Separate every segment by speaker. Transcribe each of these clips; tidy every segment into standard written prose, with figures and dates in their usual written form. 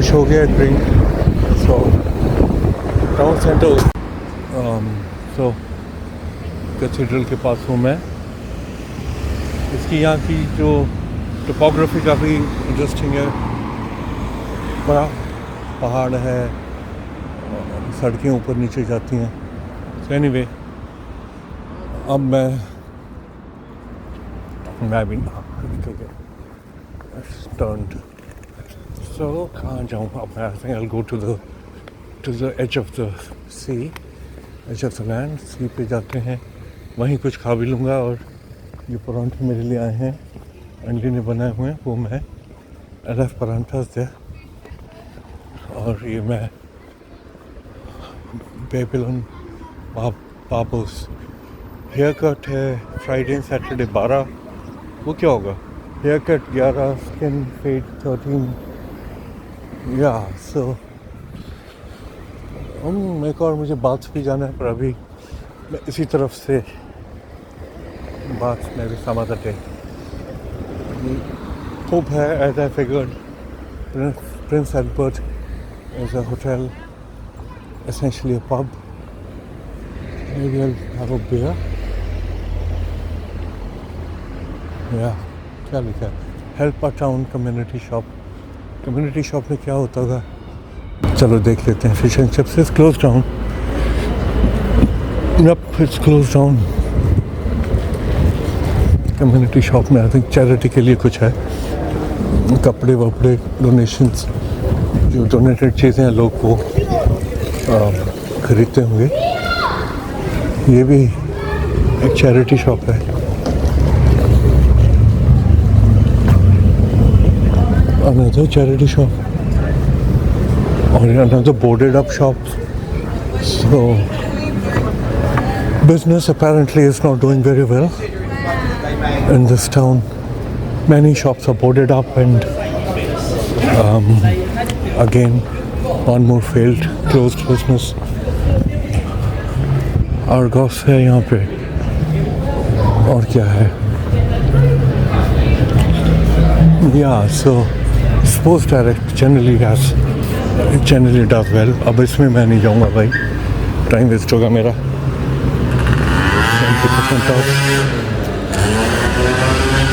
Speaker 1: Finish हो गया drink. सो town centre so cathedral के पास हूँ मैं. इसकी यहाँ की जो टोपोग्राफी काफ़ी इंटरेस्टिंग है. बड़ा पहाड़ है, सड़कें ऊपर नीचे जाती हैं. सो एनीवे अब मैं भी टर्न्ड. सो कहाँ जाऊँ अब मैं? I think I will go to the edge of the sea, edge of the land. Sea पे जाते हैं, वहीं कुछ खा भी लूँगा. और ये परांठे मेरे लिए आए हैं, अंडी ने बनाए हुए हैं, वो मैं LF परांठास दे. और ये मैं बेबीलोन पापोस. हेयर कट है फ्राइडे एंड सैटरडे 12. वो क्या होगा? Hair cut 11, skin fade 13. या सो एक और मुझे बाथ भी जाना है, पर अभी मैं इसी तरफ से बाथ में भी समा तटे. खूब है as I figured. Prince Edward is a hotel, essentially a pub. Maybe I'll have a beer. Yeah, क्या लिखा है? Help a town community shop. Community shop में क्या होता होगा? चलो देख लेते हैं. Fish and chips is closed down. Yep, it's closed down. Community shop में I think charity के लिए कुछ है. कपड़े वपड़े डोनेशंस, जो डोनेटेड चीज़ें लोग वो खरीदते होंगे. ये भी एक चैरिटी शॉप है. अनदर चैरिटी शॉप और another boarded up shop. So business apparently is not doing very well in this town. Many shops are boarded up and again one more failed closed business. Argos है यहाँ पे. और क्या है? Yeah, so Sports Direct generally does well. अब इसमें मैं नहीं जाऊँगा भाई, टाइम वेस्ट होगा मेरा. 70% off.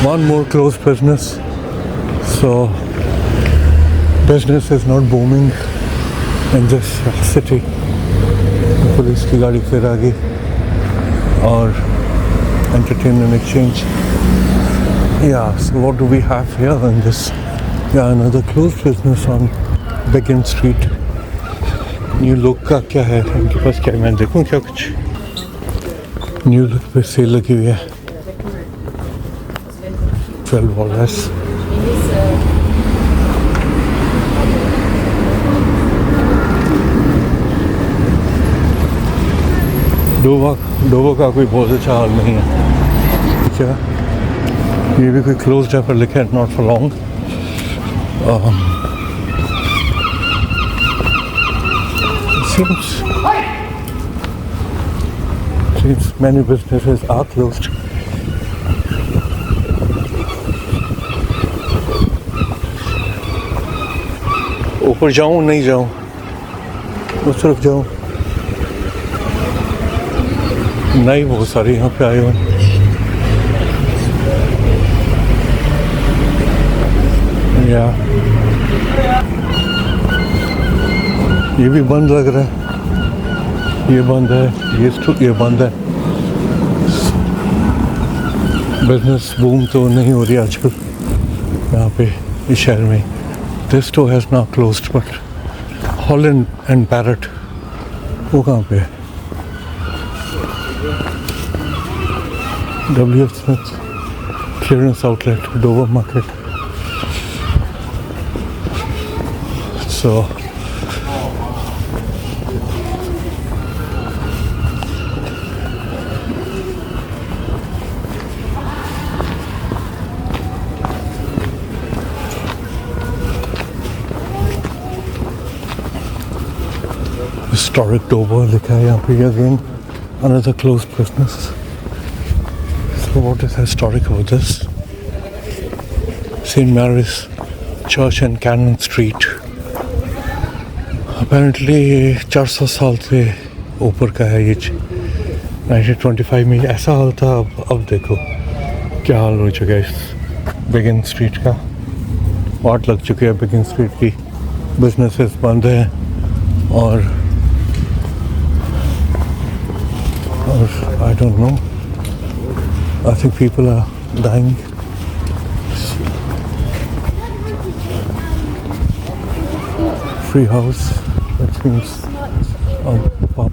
Speaker 1: One more closed business. So business is not booming in this city. Police की गाड़ी फिर आ गई. और entertainment exchange. Yeah, so what do we have here in this? Yeah, another closed business on Begin Street. New look का क्या है इनके पास? क्या मैं देखूं क्या कुछ? न्यू लुक पे सेल लगी हुई है. $12. डोवा का कोई बहुत अच्छा हाल नहीं है. क्या ये भी कोई क्लोज्ड है पर लिखा है not for long. Seems many businesses are closed. ऊपर जाऊं नहीं जाऊं, उस तरफ जाऊं? नहीं, बहुत सारे यहाँ पे आए हुए. या ये भी बंद लग रहा है. ये बंद है, ये बंद है. बिजनेस बूम तो नहीं हो रही आजकल यहाँ पे इस शहर में. This store has now closed, but Holland and Barrett वो कहाँ पे है? WF Smith clearance outlet, Dover Market. So historic Dover लिखा है यहाँ पे. Again another closed business. So what is historic about this? St. Mary's Church and Cannon Street. Apparently 400 साल से ऊपर का है ये 1925 में ऐसा हाल था। अब देखो क्या हाल हो चुका है इस बिगिन स्ट्रीट का। वाट लग चुकी है बिगिन स्ट्रीट की, बिजनेसेस बंद हैं और I don't know, I think people are dying. Free house, that means a pub.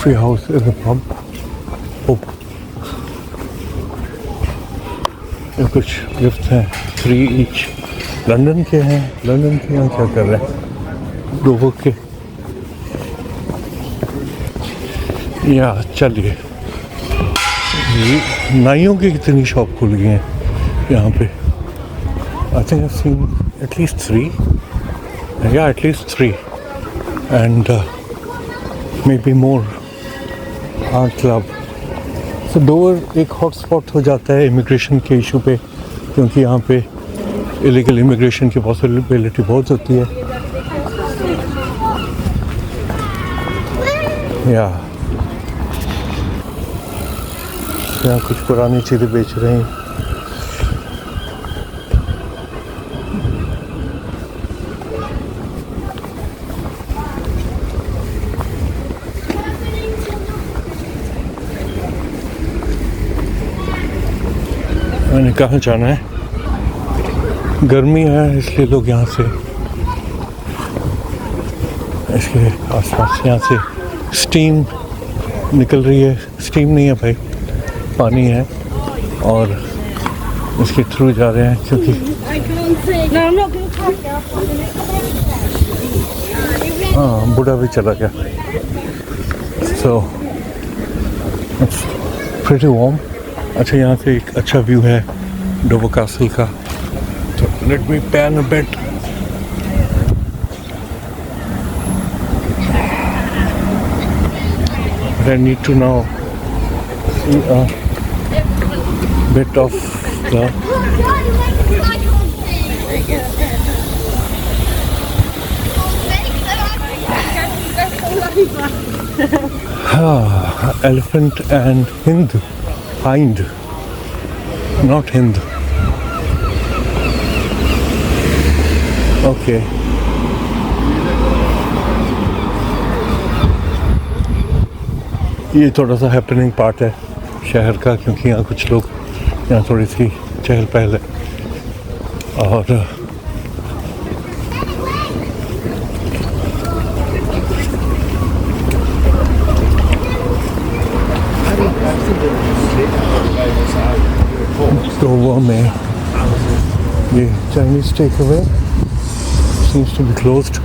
Speaker 1: Free house is a pub. Pub. ये कुछ गिफ्ट हैं, 3 each. लंदन के हैं, लंदन के यहाँ क्या कर रहे हैं? डोवर के। या चलिए, नाइयों की कितनी शॉप खुल गई हैं यहाँ पे। I think I've seen at least 3. Yeah, at least 3 and maybe more art club. So Dover एक हॉट स्पॉट हो जाता है इमिग्रेशन के इशू पे, क्योंकि यहाँ पे इलीगल इमिग्रेशन की पॉसिबिलिटी बहुत होती है। यहाँ कुछ पुरानी चीज़ें बेच रहे हैं। मैंने कहाँ जाना है, गर्मी है इसलिए लोग यहाँ से, इसके आसपास यहाँ से स्टीम निकल रही है। स्टीम नहीं है भाई, पानी है और इसके थ्रू जा रहे हैं क्योंकि हाँ बूढ़ा भी चला गया। So it's pretty warm. अच्छा, यहाँ से एक अच्छा व्यू है डोवर कैसल का। तो let me pan a bit. I need to now see a bit of the elephant and hind, not hind. Okay. ये थोड़ा सा हैपनिंग पार्ट है शहर का, क्योंकि यहाँ कुछ लोग, यहाँ थोड़ी सी चहल पहल है और डोवर में ये Chinese take away seems to be closed.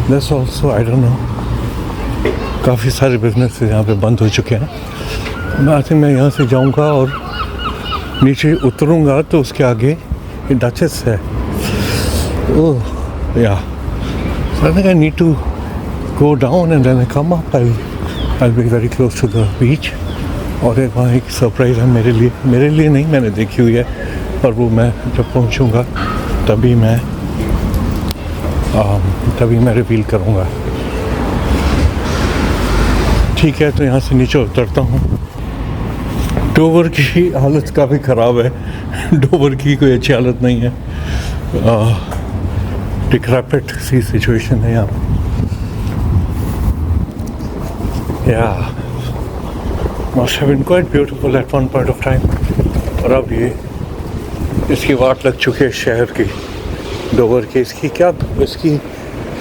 Speaker 1: That's also, I don't know, काफ़ी सारे बिजनेस यहाँ पे बंद हो चुके हैं। मैं आई थिंक मैं यहाँ से जाऊँगा और नीचे उतरूँगा तो उसके आगे ये डचेस है। Oh yeah, I think I need to go down and then I come up. I be very close to the beach. और एक वहाँ एक सरप्राइज़ है मेरे लिए नहीं, मैंने देखी हुई है, पर वो मैं जब पहुँचूँगा तभी मैं रिवील करूँगा। ठीक है, तो यहाँ से नीचे उतरता हूँ। डोवर की हालत काफ़ी ख़राब है। डोवर की कोई अच्छी हालत नहीं है। डिक्रैपिट सी सिचुएशन है यहाँ। या must have been quite beautiful at one point of time. और अब ये इसकी वाट लग चुकी है शहर की, डोवर की। इसकी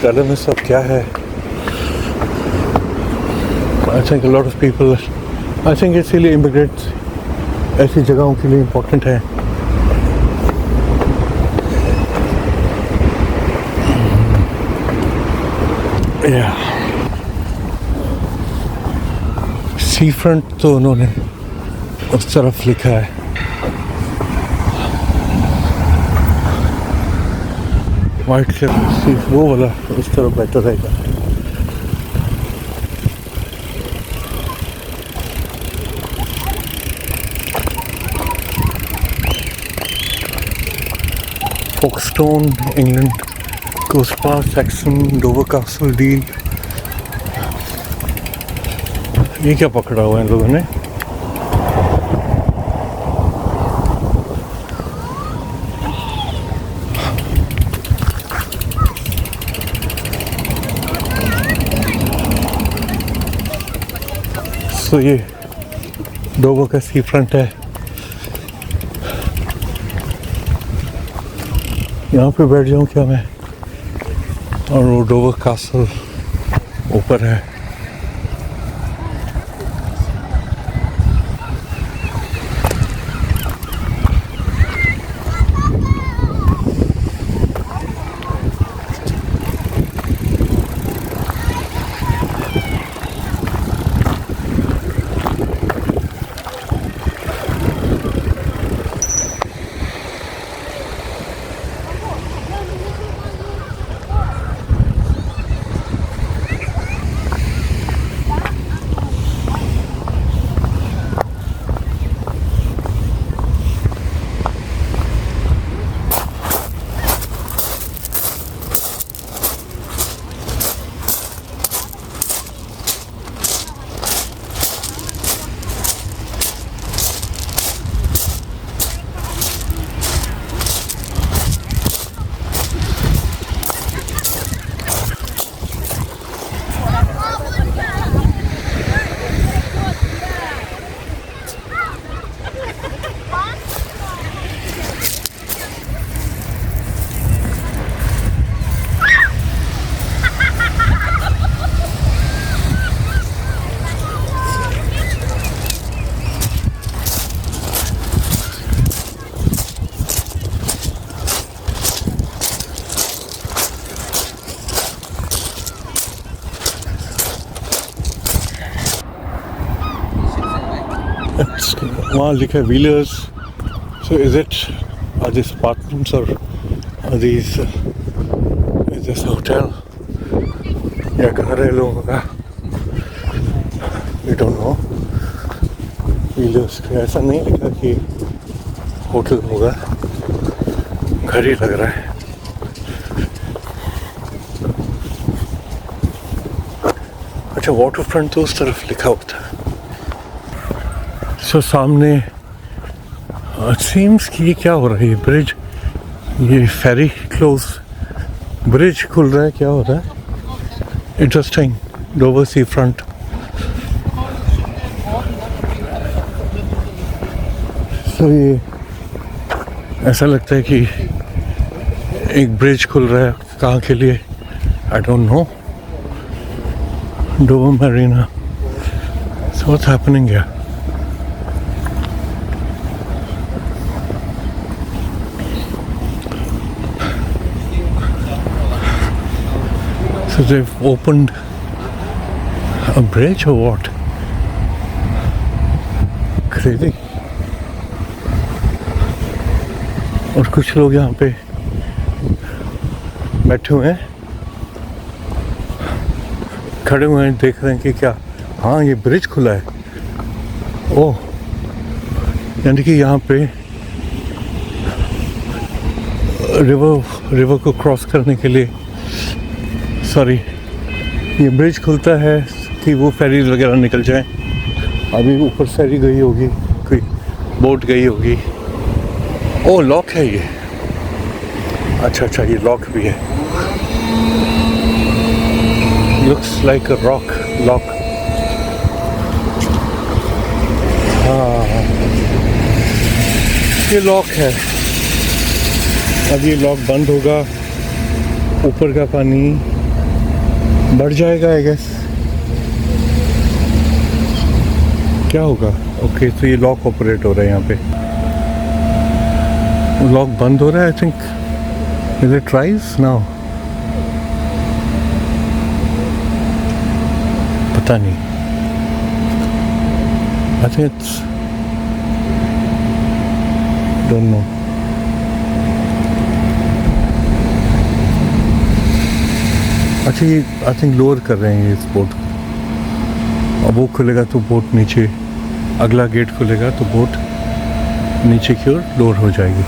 Speaker 1: गले में सब क्या है? I think a lot of people, I think इसीलिए immigrants ऐसी जगहों के लिए important है। सी फ्रंट तो उन्होंने उस तरफ लिखा है। वाइट क्लिफ वो वाला उस तरफ बेहतर रहेगा। फोक्सटोन, इंग्लैंड कोस्पा, सैक्सन, डोवर कासल, डील। ये क्या पकड़ा हुआ है इन लोगों ने? तो ये डोवर का सी फ्रंट है। यहाँ पे बैठ जाऊँ क्या मैं? और वो डोवर कासल ऊपर है। वहाँ लिखा है Wheelers. So is it, are this apartments और are this, is this hotel या घर है लोगों का? We don't know. व्हीलर्स ऐसा नहीं लिखा कि होटल होगा, घर ही लग रहा है। अच्छा, वाटर फ्रंट तो उस तरफ लिखा होता है। सो सामने सीम्स कि ये क्या हो रहा है? ये ब्रिज, ये फेरी क्लोज, ब्रिज खुल रहा है, क्या हो रहा है? इंटरेस्टिंग। डोवर सी फ्रंट। सो ये ऐसा लगता है कि एक ब्रिज खुल रहा है, कहाँ के लिए आई don't no. Dover Marina. So what's happening here? So they've opened a bridge or what? Crazy. और कुछ लोग यहाँ पे बैठे हुए हैं, खड़े हुए हैं, देख रहे हैं कि क्या। हाँ, ये ब्रिज खुला है। ओह, यानी कि यहाँ पे रिवर को क्रॉस करने के लिए, सॉरी, ये ब्रिज खुलता है कि वो फेरी वगैरह निकल जाए। अभी ऊपर फेरी गई होगी, कोई बोट गई होगी। ओ, लॉक है ये। अच्छा, ये लॉक भी है। Looks like a rock lock. हाँ, ये लॉक है। अब ये लॉक बंद होगा, ऊपर का पानी बढ़ जाएगा आई गेस। क्या होगा? ओके, तो ये लॉक ऑपरेट हो रहा है यहाँ पे। लॉक बंद हो रहा है I think. Is it rise now? पता नहीं। I think it's, don't know. अच्छा, ये आई थिंक लोअर कर रहे हैं इस बोट को। अब वो खुलेगा तो बोट नीचे, अगला गेट खुलेगा तो बोट नीचे की ओर लोअर हो जाएगी।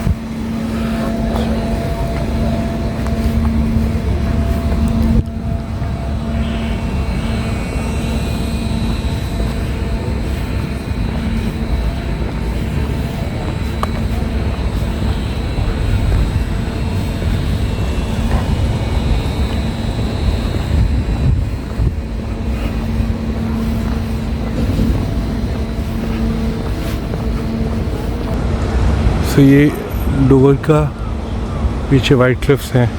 Speaker 1: सो ये डोगर का पीछे वाइट क्लिफ्स हैं,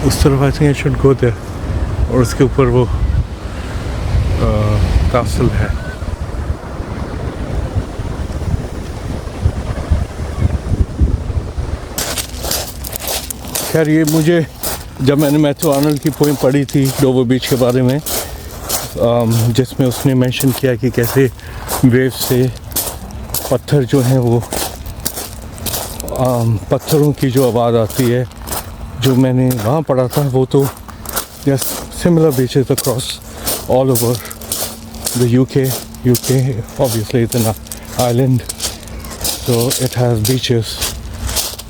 Speaker 1: उस तरफ I think I should go there, और उसके ऊपर वो कासल है। खैर ये मुझे, जब मैंने मैथ्यू आर्नल्ड की पोएम पढ़ी थी डोवर बीच के बारे में, जिसमें उसने मेंशन किया कि कैसे वेव से पत्थर जो हैं वो पत्थरों की जो आवाज़ आती है, जो मैंने वहाँ पढ़ा था, वो तो just similar beaches across all over the UK obviously it's an island, so it has beaches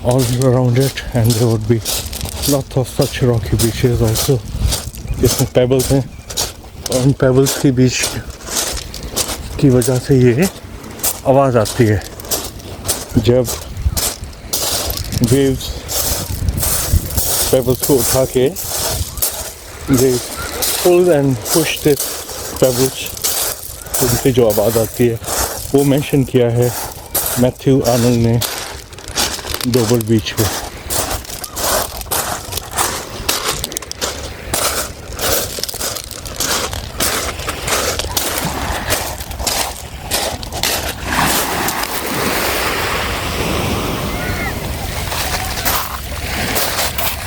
Speaker 1: all around it, and there would be lots of such rocky beaches also जिसमें पेबल्स हैं, और उन पेबल्स की बीच की वजह से ये आवाज़ आती है जब वेव्स पेबल्स को उठा के they pull and push this pebbles, उनसे जो आवाज़ आती है वो मेंशन किया है मैथ्यू आर्नल्ड ने डोवर बीच पे।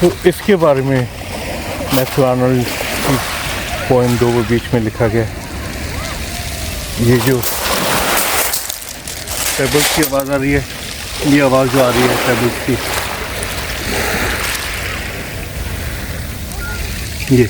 Speaker 1: तो इसके बारे में मैथ्यू आर्नल्ड की पोएम डोवर बीच में लिखा गया। ये जो पेबल्स की आवाज़ आ रही है, ये आवाज़ जो आ रही है पेबल्स की, ये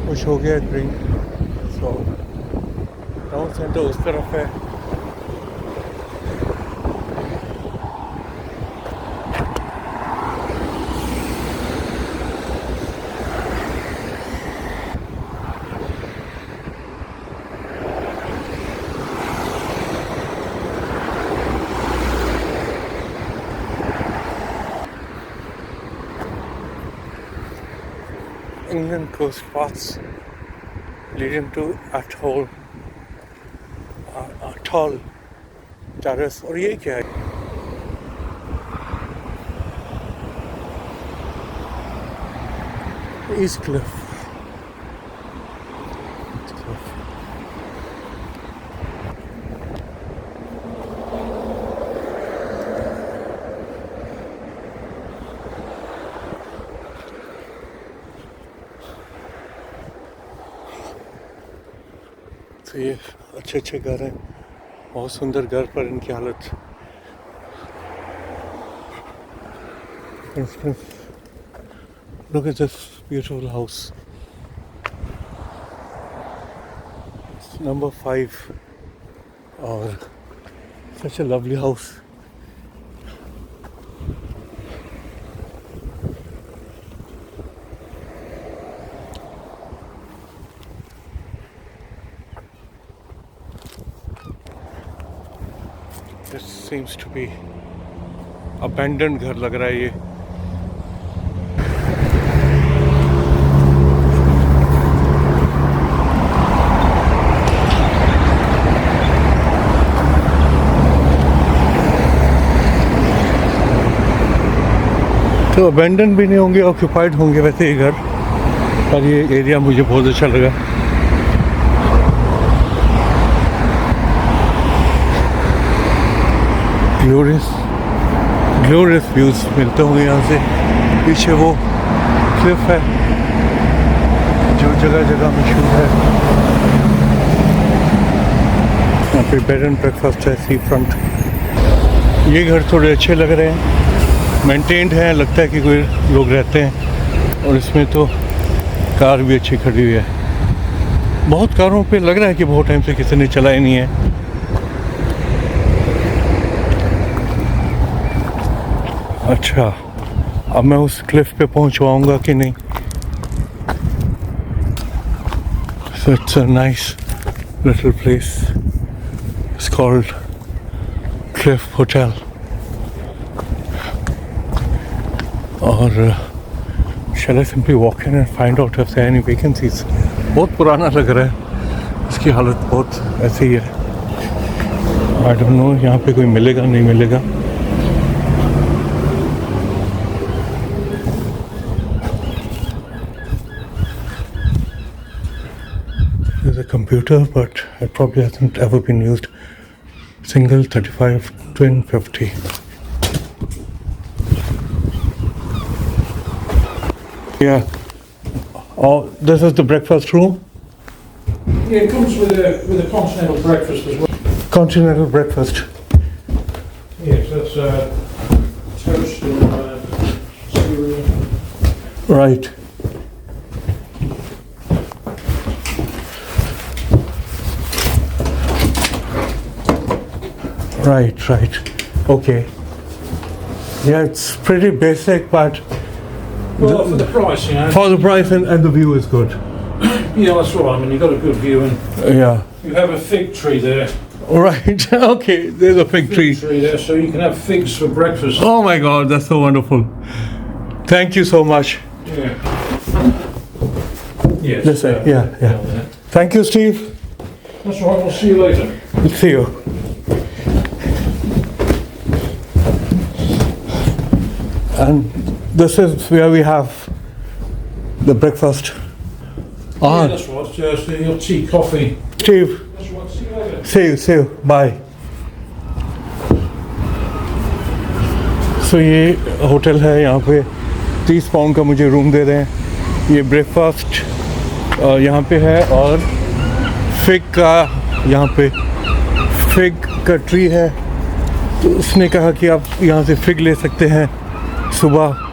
Speaker 1: कुछ हो गया ड्रिंक। सो टाउन सेंटर उस तरफ है, England coast paths leading to atoll terrace। और ये क्या है? East Cliff। तो ये अच्छे अच्छे घर हैं, बहुत सुंदर घर, पर इनकी हालत, look at this beautiful house, it's number 5, और such a lovely house। This seems to be abandoned घर लग रहा है ये। तो अबेंडन भी नहीं होंगे, ऑक्यूपाइड होंगे वैसे ये घर, पर ये एरिया मुझे बहुत अच्छा लगा। ग्लोरियस व्यूज़ मिलते होंगे यहाँ से। पीछे वो क्लिफ है जो जगह जगह मशहूर है। यहाँ पे बेड एंड ब्रेकफास्ट है सी फ्रंट। ये घर थोड़े अच्छे लग रहे हैं, मेंटेन्ड हैं, लगता है कि कोई लोग रहते हैं। और इसमें तो कार भी अच्छी खड़ी हुई है। बहुत कारों पे लग रहा है कि बहुत टाइम से किसी ने चलाई नहीं है। अच्छा, अब मैं उस क्लिफ पे पहुंच पाऊंगा कि नहीं। So it's a nice little place. It's called Cliff Hotel. और shall I simply walk in and find out if there are any vacancies? बहुत पुराना लग रहा है, इसकी हालत बहुत ऐसी ही है। I don't know यहाँ पे कोई मिलेगा नहीं मिलेगा। There's a computer, but it probably hasn't ever been used. Single 35 twin 50. Yeah. Oh, this is the breakfast room.
Speaker 2: Yeah, it comes with a continental breakfast as well.
Speaker 1: Continental breakfast.
Speaker 2: Yes, that's toast and cereal.
Speaker 1: Right. Right. Okay. Yeah, it's pretty basic, but
Speaker 2: Well, for the price, you know.
Speaker 1: for the price and the view is good.
Speaker 2: Yeah, that's right. I mean, you've got a good view, and
Speaker 1: Yeah.
Speaker 2: you have a fig tree there.
Speaker 1: Right. Okay. There's a fig tree.
Speaker 2: there, so you can have figs for breakfast.
Speaker 1: Oh my God, that's so wonderful. Thank you so much.
Speaker 2: Yeah. Yes.
Speaker 1: This way, yeah. Thank you, Steve.
Speaker 2: That's right. We'll see you later.
Speaker 1: See you. And this is where we have the breakfast.
Speaker 2: Yeah, that's right. Just your tea, coffee.
Speaker 1: Steve,
Speaker 2: That's right. See you later.
Speaker 1: see you. Bye. So ये hotel है, यहाँ पे 30 pound का मुझे room दे रहे हैं। ये breakfast यहाँ पे है, और फिग का यहाँ पे फिग का ट्री है। तो उसने कहा कि आप यहाँ से फिग ले सकते हैं सुबह।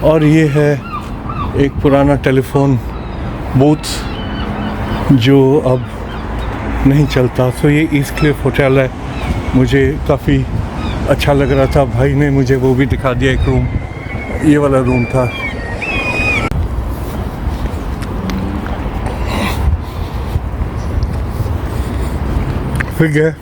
Speaker 1: और ये है एक पुराना टेलीफोन बूथ जो अब नहीं चलता। सो ये ईस्ट क्लिफ होटल है। मुझे काफ़ी अच्छा लग रहा था, भाई ने मुझे वो भी दिखा दिया। एक रूम, ये वाला रूम था। फिग है।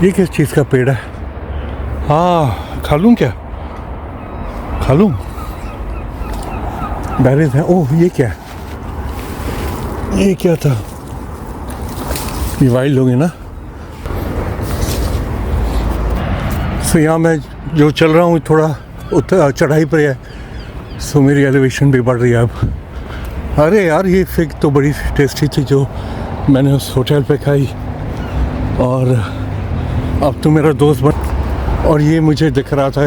Speaker 1: ये किस चीज़ का पेड़ है? हाँ, खा लूँ क्या? खा लूँ? बैरिज है। ओह, ये क्या है? ये क्या था? ये वाइल्ड होंगे ना? सो यहाँ मैं जो चल रहा हूँ थोड़ा चढ़ाई पर है, सो मेरी एलिवेशन भी बढ़ रही है अब। अरे यार, ये फिग तो बड़ी टेस्टी थी जो मैंने उस होटल पे खाई, और अब तो मेरा दोस्त बन। और ये मुझे दिख रहा था,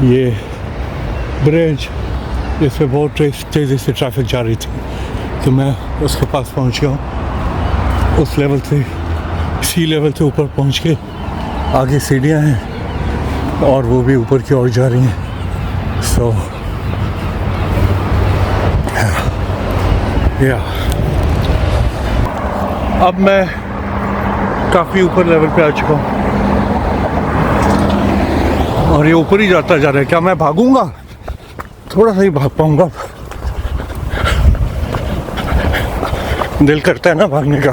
Speaker 1: ये ब्रिज, जिस पे बहुत तेज़ी से ट्रैफिक जा रही थी, तो मैं उसके पास पहुंच गया हूँ। उस लेवल से, सी लेवल से ऊपर पहुंच के आगे सीढ़ियाँ हैं और वो भी ऊपर की ओर जा रही हैं। सो या अब मैं काफ़ी ऊपर लेवल पे आ चुका हूँ और ये ऊपर ही जाता जा रहा है। क्या मैं भागूंगा? थोड़ा सा ही भाग पाऊंगा। दिल करता है ना भागने का।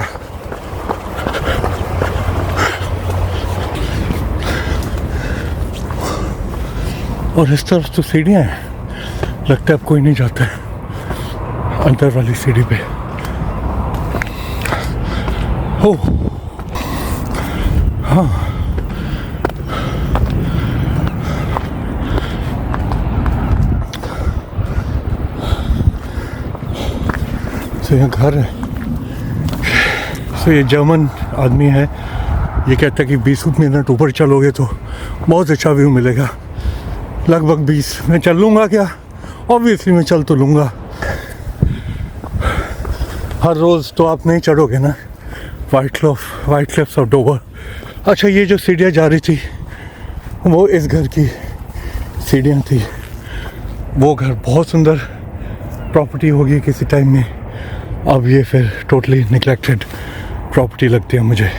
Speaker 1: और इस तरफ तो सीढ़ियाँ हैं, लगता है अब कोई नहीं जाता है अंदर वाली सीढ़ी पे। हो हाँ, तो यहाँ घर है। तो ये जर्मन आदमी है, ये कहता है कि 20 मिनट ऊपर चलोगे तो बहुत अच्छा व्यू मिलेगा। लगभग 20। मैं चल लूँगा क्या? ऑब्वियसली मैं चल तो लूँगा। हर रोज़ तो आप नहीं चढ़ोगे ना वाइट क्लिफ्स ऑफ डोवर। अच्छा, ये जो सीढ़ियाँ जा रही थी वो इस घर की सीढ़ियाँ थी। वो घर बहुत सुंदर प्रॉपर्टी होगी किसी टाइम में, अब ये फिर टोटली निगलेक्टेड प्रॉपर्टी लगती है मुझे।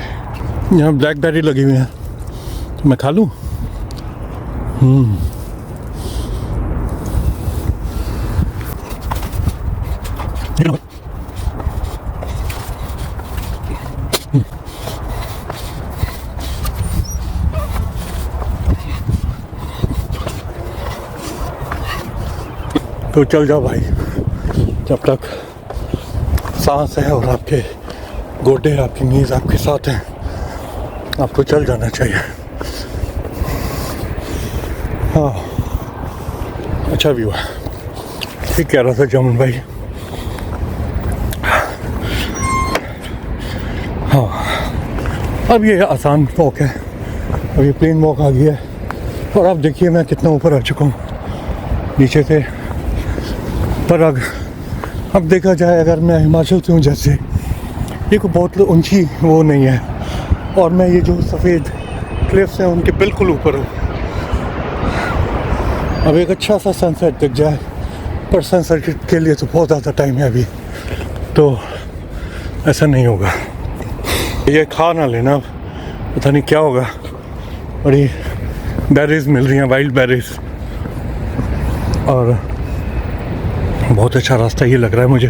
Speaker 1: यहाँ ब्लैकबेरी लगी हुई है, तो मैं खा लूँ? तो चल जाओ भाई, जब तक सांस है और आपके गोडे, आपकी नीज आपके साथ हैं, आपको चल जाना चाहिए। हाँ, अच्छा व्यू है। ठीक कह रहा था जमन भाई। हाँ, अब ये आसान वॉक है, अब ये प्लेन वॉक आ गया है। और आप देखिए मैं कितना ऊपर आ चुका हूँ नीचे से। पर अब देखा जाए, अगर मैं हिमाचल से हूँ जैसे, ये कोई बहुत ऊंची वो नहीं है, और मैं ये जो सफ़ेद क्लिफ्स हैं उनके बिल्कुल ऊपर हूँ। अब एक अच्छा सा सनसेट दिख जाए, पर सनसेट के लिए तो बहुत ज़्यादा टाइम है अभी, तो ऐसा नहीं होगा। ये खा ना लेना, पता नहीं क्या होगा। बड़ी बेरीज मिल रही हैं, वाइल्ड बेरीज, और बहुत अच्छा रास्ता ये लग रहा है मुझे।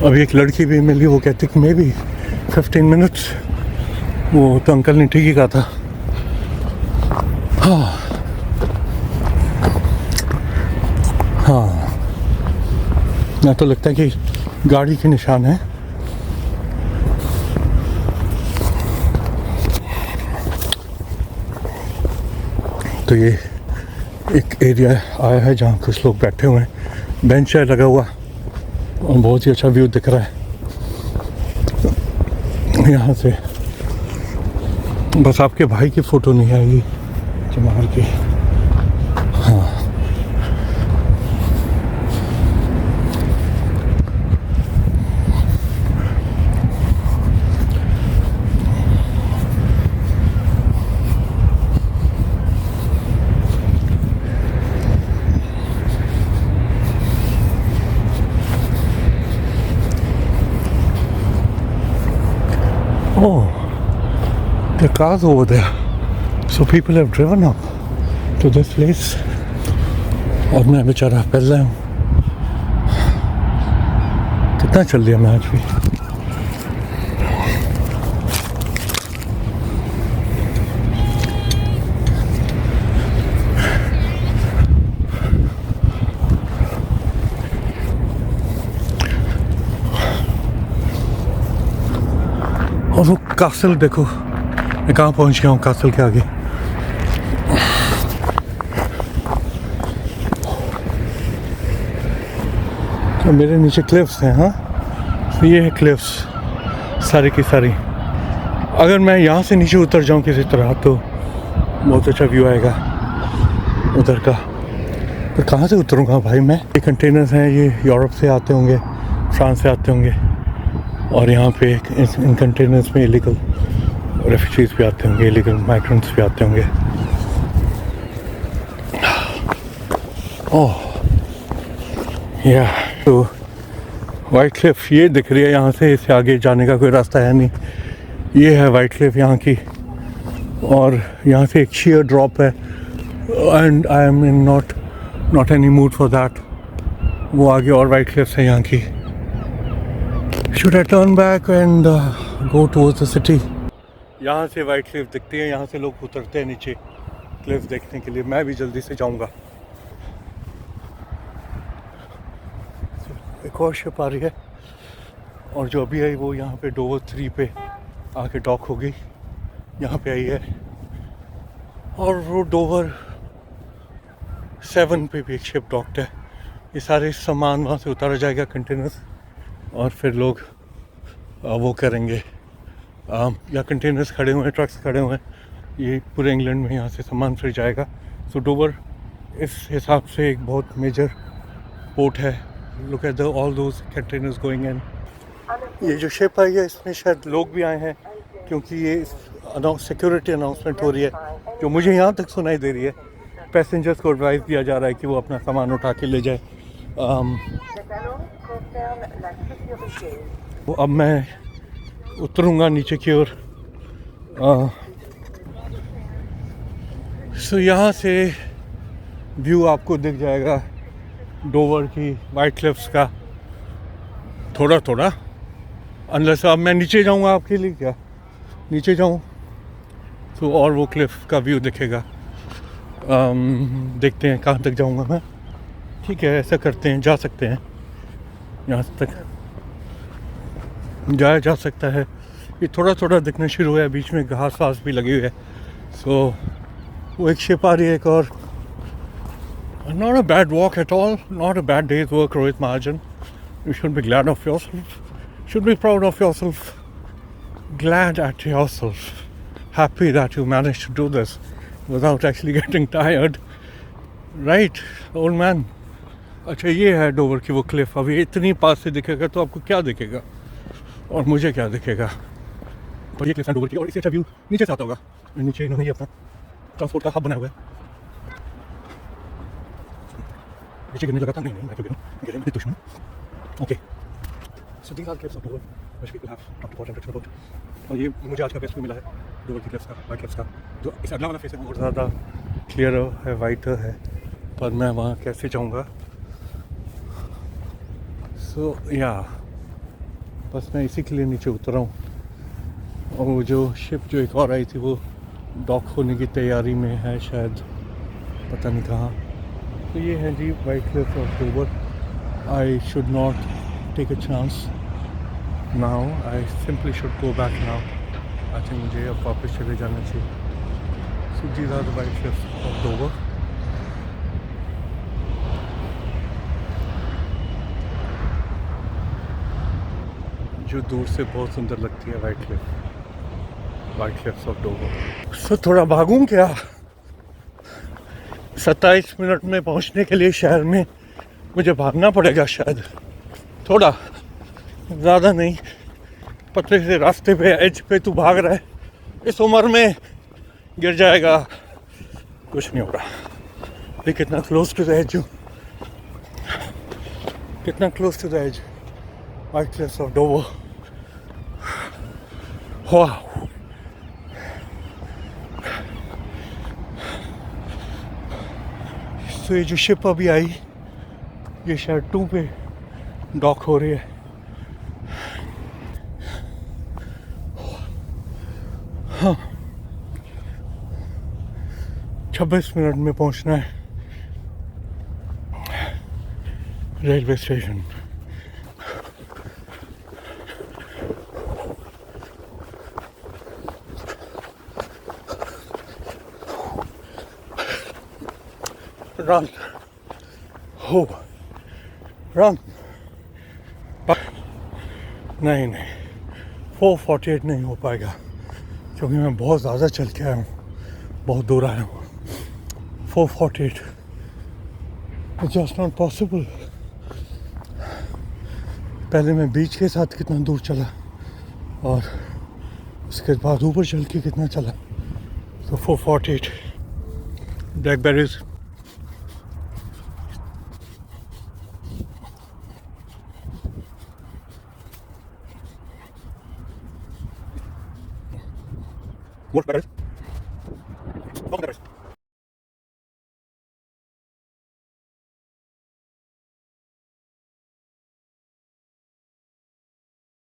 Speaker 1: अभी एक लड़की भी मिली, वो कहती कि मे बी 15 मिनट्स। वो तो अंकल ने ठीक ही कहा था। हाँ हाँ, ना तो लगता है कि गाड़ी के निशान है। तो ये एक एरिया आया है जहाँ कुछ लोग बैठे हुए हैं, बेंच है लगा हुआ, और बहुत ही अच्छा व्यू दिख रहा है यहाँ से। बस आपके भाई की फ़ोटो नहीं आएगी जमाल की। हाँ, oh, the cars over there. So people have driven up to this place. और मैं बेचारा पैदल हूँ। कितना चल लिया मैं आज भी। और वो कासल देखो, मैं कहाँ पहुँच गया हूँ कासल के आगे। तो मेरे नीचे क्लिफ्स हैं। हाँ, तो ये है क्लिफ्स सारी की सारी। अगर मैं यहाँ से नीचे उतर जाऊँ किसी तरह तो बहुत अच्छा व्यू आएगा उधर का। पर कहाँ से उतरूँगा भाई मैं? ये कंटेनर्स हैं, ये यूरोप से आते होंगे, फ्रांस से आते होंगे, और यहाँ पे इन कंटेनर्स में इलीगल रेफ्यूजीज भी आते होंगे, इलीगल माइग्रेंट्स भी आते होंगे। ओह या, तो वाइट क्लिफ ये दिख रही है यहाँ से, इससे आगे जाने का कोई रास्ता है नहीं। ये है वाइट क्लिफ यहाँ की, और यहाँ से एक शेयर ड्रॉप है, and I am in not any mood for that. वो आगे और वाइट क्लिफ्स है यहाँ की। Should I turn back and go towards the city? यहाँ से वाइट क्लिफ दिखती है, यहाँ से लोग उतरते हैं नीचे क्लिफ देखने के लिए। मैं भी जल्दी से जाऊँगा। एक और शिप आ रही है, और जो अभी आई वो यहाँ पे डोवर 3 पे आके डॉक हो गई, यहाँ पे आई है। और वो डोवर 7 पे भी एक शिप डॉक्ड है। ये सारे सामान वहाँ से उतारा जाएगा, कंटेनर्स, और फिर लोग वो करेंगे, या कंटेनर्स खड़े हुए हैं, ट्रक्स खड़े हुए हैं, ये पूरे इंग्लैंड में यहाँ से सामान फिर जाएगा। सो डोवर इस हिसाब से एक बहुत मेजर पोर्ट है। Look at all those containers going in. ये जो शिप आई है इसमें शायद लोग भी आए हैं, क्योंकि ये सिक्योरिटी अनाउंसमेंट हो रही है जो मुझे यहाँ तक सुनाई दे रही है। पैसेंजर्स को एडवाइस दिया जा रहा है कि वो अपना सामान उठा के ले जाए। वो अब मैं उतरूँगा नीचे की ओर। सो यहाँ से व्यू आपको दिख जाएगा डोवर की वाइट क्लिफ्स का थोड़ा थोड़ा। अनलेस अब मैं नीचे जाऊँगा आपके लिए, क्या नीचे जाऊँ तो और वो क्लिफ का व्यू दिखेगा। देखते हैं कहाँ तक जाऊँगा मैं। ठीक है, ऐसा करते हैं, जा सकते हैं, यहाँ तक जाया जा सकता है। ये थोड़ा थोड़ा दिखना शुरू हुआ है, बीच में घास वास भी लगी हुई है। सो वो एक शिप आ रही है, एक और। Not a bad walk at all, not a bad days work Rohit Mahajan. You should be glad of yourself, should be proud of yourself, glad at yourself, happy that you managed to do this without actually getting tired, right, old man? अच्छा, ये है Dover की वो Cliff. अब ये इतनी पास से दिखेगा तो आपको क्या दिखेगा और मुझे क्या दिखेगा। पर ये क्लिफ है डोवर की, और इससे अच्छा व्यू नीचे से आता होगा। नीचे इन्होंने ये अपना ट्रांसपोर्ट का हब बनाया हुआ है। नीचे गिरने लगा था, नहीं मैं क्यों गिरूँ, गिरे दुश्मन। Okay, so these are cliffs of Dover which people have talked about and written about. और ये मुझे आज का बेस्ट व्यू मिला है डोवर की क्लिफ्स का, वाइट क्लिफ्स का। जो इस अगला वाला फेस है वो ज़्यादा क्लियर है, वाइटर है, पर मैं वहाँ कैसे जाऊँगा। सो या बस मैं इसी के लिए नीचे उतरा हूँ। और वो जो शिप जो एक और आई थी वो डॉक होने की तैयारी में है शायद, पता नहीं कहाँ। तो ये है जी white cliffs of Dover. I should not take a chance now, I simply should go back now. I think मुझे अब वापस चले जाना चाहिए। So these are the white cliffs of Dover. जो दूर से बहुत सुंदर लगती है वाइट क्लिफ्स ऑफ डोवर। सो थोड़ा भागूं क्या? 27 मिनट में पहुंचने के लिए शहर में मुझे भागना पड़ेगा शायद, थोड़ा ज़्यादा नहीं। पतले से रास्ते पे एज पे तू भाग रहा है, इस उम्र में गिर जाएगा, कुछ नहीं होगा। ये कितना क्लोज टू द एज हूँ, कितना close to the edge. White cliffs of Dover, वाह। तो ये जो शिप अभी आई, ये शायद 2 पे डॉक हो रही है। हाँ, 26 मिनट में पहुंचना है रेलवे स्टेशन। रन हो, रन। नहीं 4:48 नहीं हो पाएगा, क्योंकि मैं बहुत ज़्यादा चल के आया हूँ, बहुत दूर आया हूँ। 4:48 जस्ट नॉट पॉसिबल। पहले मैं बीच के साथ कितना दूर चला और उसके बाद ऊपर चल के कितना चला। तो 4:48 blackberries. What berries? What berries?